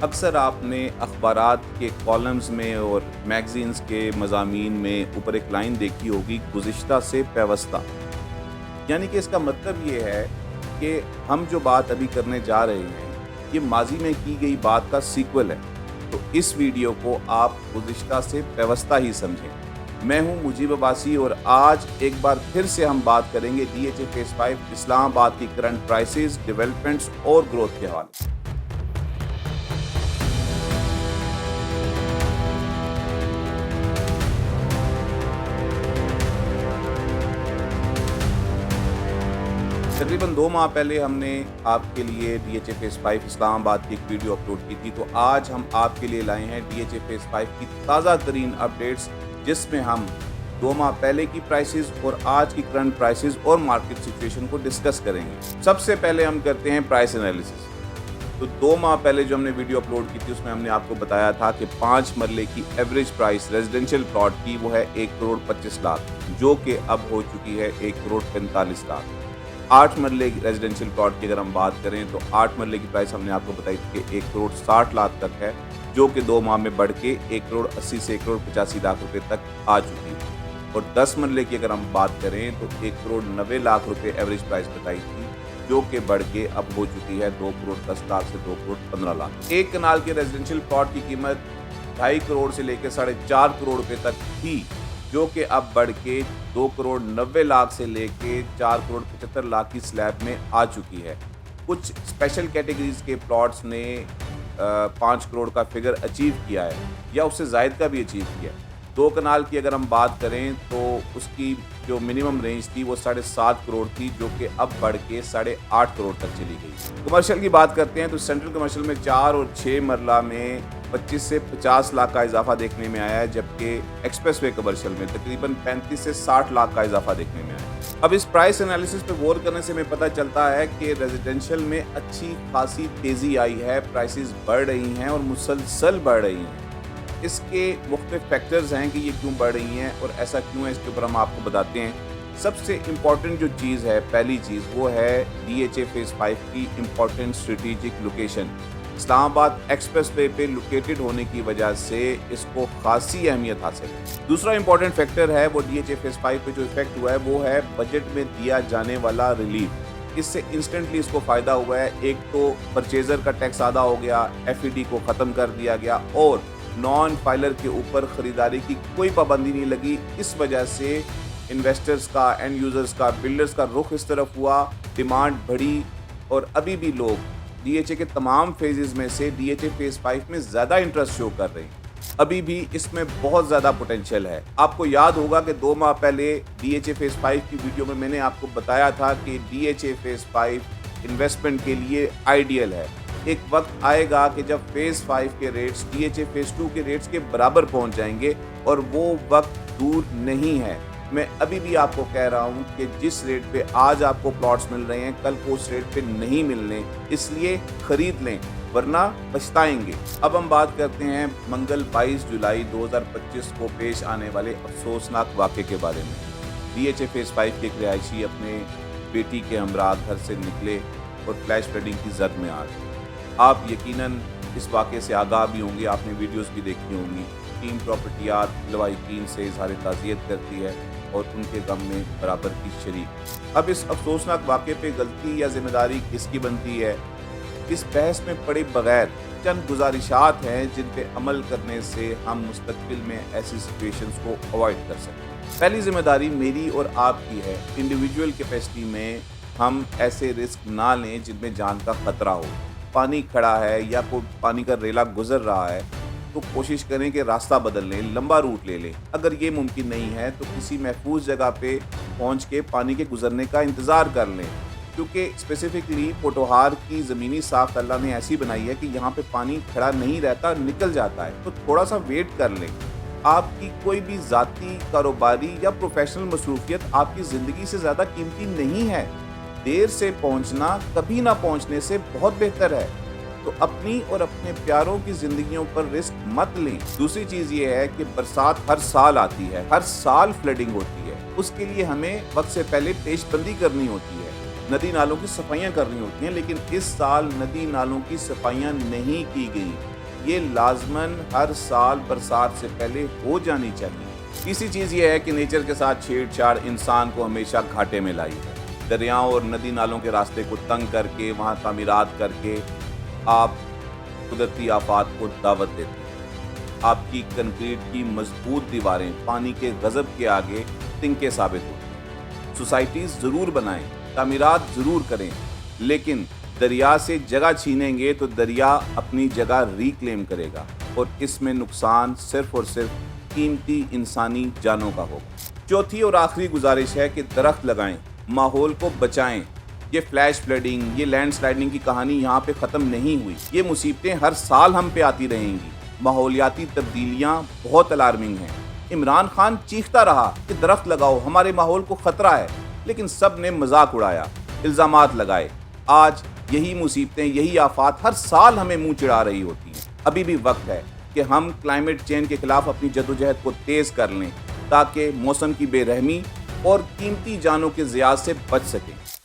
اکثر آپ نے اخبارات کے کالمز میں اور میگزینز کے مضامین میں اوپر ایک لائن دیکھی ہوگی، گزشتہ سے پیوستہ۔ یعنی کہ اس کا مطلب یہ ہے کہ ہم جو بات ابھی کرنے جا رہے ہیں یہ ماضی میں کی گئی بات کا سیکول ہے، تو اس ویڈیو کو آپ گزشتہ سے پیوستہ ہی سمجھیں۔ میں ہوں مجیب عباسی اور آج ایک بار پھر سے ہم بات کریں گے ڈی ایچ اے فیز 5 اسلام آباد کی کرنٹ پرائسز، ڈیولپمنٹس اور گروتھ کے حوالے سے۔ تقریباً 2 ماہ پہلے ہم نے آپ کے لیے ڈی ایچ اے فیز 5 اسلام آباد کی ایک ویڈیو اپلوڈ کی تھی، تو آج ہم آپ کے لیے لائے ہیں ڈی ایچ اے فیز 5 کی تازہ ترین اپڈیٹس، جس میں ہم 2 ماہ پہلے کی پرائسز اور آج کی کرنٹ پرائسز اور مارکیٹ سچویشن کو ڈسکس کریں گے۔ سب سے پہلے ہم کرتے ہیں پرائس انالیسس۔ تو 2 ماہ پہلے جو ہم نے ویڈیو اپلوڈ کی تھی اس میں ہم نے آپ کو بتایا تھا کہ 5 مرلے کی ایوریج پرائس ریزیڈنشیل پلاٹ کی وہ ہے 1,25,00,000، جو کہ اب ہو چکی ہے 1,45,00,000۔ 8 مرلے کی ریزیڈنشیل پلاٹ کی اگر ہم بات کریں تو 8 مرلے کی پرائس ہم نے آپ کو بتائی تھی کہ 1,60,00,000 تک ہے، جو کہ 2 ماہ میں بڑھ کے 1,80,00,000 سے 1,85,00,000 روپے تک آ چکی ہے۔ اور 10 مرلے کی اگر ہم بات کریں تو 1,90,00,000 روپے ایوریج پرائس بتائی تھی، جو کہ بڑھ کے اب ہو چکی ہے 2,10,00,000 سے 2,15,00,000۔ ایک کنال کے ریزیڈنشیل پلاٹ کی قیمت 2.5 کروڑ سے لے کے 4.5 کروڑ روپے تک تھی، جو کہ اب بڑھ کے 2,90,00,000 سے لے کے 4,75,00,000 کی سلیب میں آ چکی ہے۔ کچھ اسپیشل کیٹیگریز کے پلاٹس نے 5 کروڑ کا فگر اچیو کیا ہے یا اس سے زائد کا بھی اچیو کیا ہے۔ 2 کنال کی اگر ہم بات کریں تو اس کی جو منیمم رینج تھی وہ 7.5 کروڑ تھی، جو کہ اب بڑھ کے 8.5 کروڑ تک چلی گئی۔ کمرشل کی بات کرتے ہیں تو سینٹرل کمرشل میں 4 اور 6 مرلہ میں 25 سے 50 لاکھ کا اضافہ دیکھنے میں آیا ہے، جبکہ ایکسپریس وے کمرشل میں تقریباً 35 سے 60 لاکھ کا اضافہ دیکھنے میں آیا ہے۔ اب اس پرائس انالیسس پہ غور کرنے سے ہمیں پتہ چلتا ہے کہ ریزیڈنشیل میں اچھی خاصی تیزی آئی ہے، پرائسز بڑھ رہی ہیں اور مسلسل بڑھ رہی ہیں۔ اس کے مختلف فیکٹرز ہیں کہ یہ کیوں بڑھ رہی ہیں اور ایسا کیوں ہے، اس کے اوپر ہم آپ کو بتاتے ہیں۔ سب سے امپورٹنٹ جو چیز ہے، پہلی چیز وہ ہے ڈی ایچ اے فیز 5 کی امپورٹنٹ اسٹریٹجک لوکیشن۔ اسلام آباد ایکسپریس وے پہ لوکیٹڈ ہونے کی وجہ سے اس کو خاصی اہمیت حاصل ہے۔ دوسرا امپورٹنٹ فیکٹر ہے وہ ڈی ایچ اے فیز 5 پہ جو افیکٹ ہوا ہے وہ ہے بجٹ میں دیا جانے والا ریلیف۔ اس سے انسٹنٹلی اس کو فائدہ ہوا ہے۔ ایک تو پرچیزر کا ٹیکس آدھا ہو گیا، ایف ای ڈی کو ختم کر دیا گیا اور نان فائلر کے اوپر خریداری کی کوئی پابندی نہیں لگی۔ اس وجہ سے انویسٹرز کا، اینڈ یوزرز کا، بلڈرز کا رخ اس طرف ہوا، ڈیمانڈ بڑھی اور ابھی بھی لوگ ڈی ایچ اے کے تمام فیزز میں سے ڈی ایچ اے فیز 5 میں زیادہ انٹرسٹ شو کر رہے ہیں۔ ابھی بھی اس میں بہت زیادہ پوٹینشیل ہے۔ آپ کو یاد ہوگا کہ 2 ماہ پہلے ڈی ایچ اے فیز 5 کی ویڈیو میں نے آپ کو بتایا تھا کہ D H A phase 5 investment کے لیے آئیڈیل ہے۔ ایک وقت آئے گا کہ جب فیز 5 کے rates D H A phase 2 کے ریٹس کے برابر پہنچ جائیں گے اور وہ وقت دور نہیں ہے۔ میں ابھی بھی آپ کو کہہ رہا ہوں کہ جس ریٹ پہ آج آپ کو پلاٹس مل رہے ہیں کل کو اس ریٹ پہ نہیں ملنے، اس لیے خرید لیں ورنہ پچھتائیں گے۔ اب ہم بات کرتے ہیں منگل 22 جولائی 2025 کو پیش آنے والے افسوسناک واقعے کے بارے میں۔ ڈی ایچ اے فیز 5 کے ایک رہائشی اپنے بیٹی کے ہمراہ گھر سے نکلے اور فلیش فلڈنگ کی زد میں آ گئے۔ آپ یقیناً اس واقعے سے آگاہ بھی ہوں گے، آپ نے ویڈیوز بھی دیکھی ہوں گی۔ ٹیم پراپرٹیات لواحقین سے اظہار تعزیت کرتی ہے اور ان کے غم میں برابر کی شریک۔ اب اس افسوسناک واقعے پہ غلطی یا ذمہ داری کس کی بنتی ہے، اس بحث میں پڑے بغیر چند گزارشات ہیں جن پہ عمل کرنے سے ہم مستقبل میں ایسی سچویشنز کو اوائڈ کر سکیں۔ پہلی ذمہ داری میری اور آپ کی ہے، انڈیویجول کیپیسٹی میں ہم ایسے رسک نہ لیں جن میں جان کا خطرہ ہو۔ پانی کھڑا ہے یا کوئی پانی کا ریلا گزر رہا ہے تو کوشش کریں کہ راستہ بدل لیں، لمبا روٹ لے لیں۔ اگر یہ ممکن نہیں ہے تو کسی محفوظ جگہ پہ پہنچ کے پانی کے گزرنے کا انتظار کر لیں، کیونکہ اسپیسیفکلی پوٹوہار کی زمینی ساخت اللہ نے ایسی بنائی ہے کہ یہاں پہ پانی کھڑا نہیں رہتا، نکل جاتا ہے، تو تھوڑا سا ویٹ کر لیں۔ آپ کی کوئی بھی ذاتی، کاروباری یا پروفیشنل مصروفیت آپ کی زندگی سے زیادہ قیمتی نہیں ہے۔ دیر سے پہنچنا کبھی نہ پہنچنے سے بہت بہتر ہے، تو اپنی اور اپنے پیاروں کی زندگیوں پر رسک مت لیں۔ دوسری چیز یہ ہے کہ برسات ہر سال آتی ہے، ہر سال فلڈنگ ہوتی ہے، اس کے لیے ہمیں وقت سے پہلے پیش بندی کرنی ہوتی ہے۔ ندی نالوں کی صفائیاں کرنی ہوتی ہیں، لیکن اس سال ندی نالوں کی صفائیاں نہیں کی گئی۔ یہ لازماً ہر سال برسات سے پہلے ہو جانی چاہیے۔ تیسری چیز یہ ہے کہ نیچر کے ساتھ چھیڑ چھاڑ انسان کو ہمیشہ گھاٹے میں لائی ہے۔ دریاؤں اور ندی نالوں کے راستے کو تنگ کر کے وہاں تعمیرات کر کے آپ قدرتی آفات کو دعوت دیتے ہیں۔ آپ کی کنکریٹ کی مضبوط دیواریں پانی کے غضب کے آگے تنکے ثابت ہوتی ہیں۔ سوسائٹیز ضرور بنائیں، تعمیرات ضرور کریں، لیکن دریا سے جگہ چھینیں گے تو دریا اپنی جگہ ریکلیم کرے گا اور اس میں نقصان صرف اور صرف قیمتی انسانی جانوں کا ہوگا۔ چوتھی اور آخری گزارش ہے کہ درخت لگائیں، ماحول کو بچائیں۔ یہ فلیش فلڈنگ، یہ لینڈ سلائڈنگ کی کہانی یہاں پہ ختم نہیں ہوئی۔ یہ مصیبتیں ہر سال ہم پہ آتی رہیں گی۔ ماحولیاتی تبدیلیاں بہت الارمنگ ہیں۔ عمران خان چیختا رہا کہ درخت لگاؤ، ہمارے ماحول کو خطرہ ہے، لیکن سب نے مذاق اڑایا، الزامات لگائے۔ آج یہی مصیبتیں، یہی آفات ہر سال ہمیں منہ چڑھا رہی ہوتی ہیں۔ ابھی بھی وقت ہے کہ ہم کلائمیٹ چینج کے خلاف اپنی جدوجہد کو تیز کر لیں تاکہ موسم کی بے رحمی اور قیمتی جانوں کے ضیاع سے بچ سکیں۔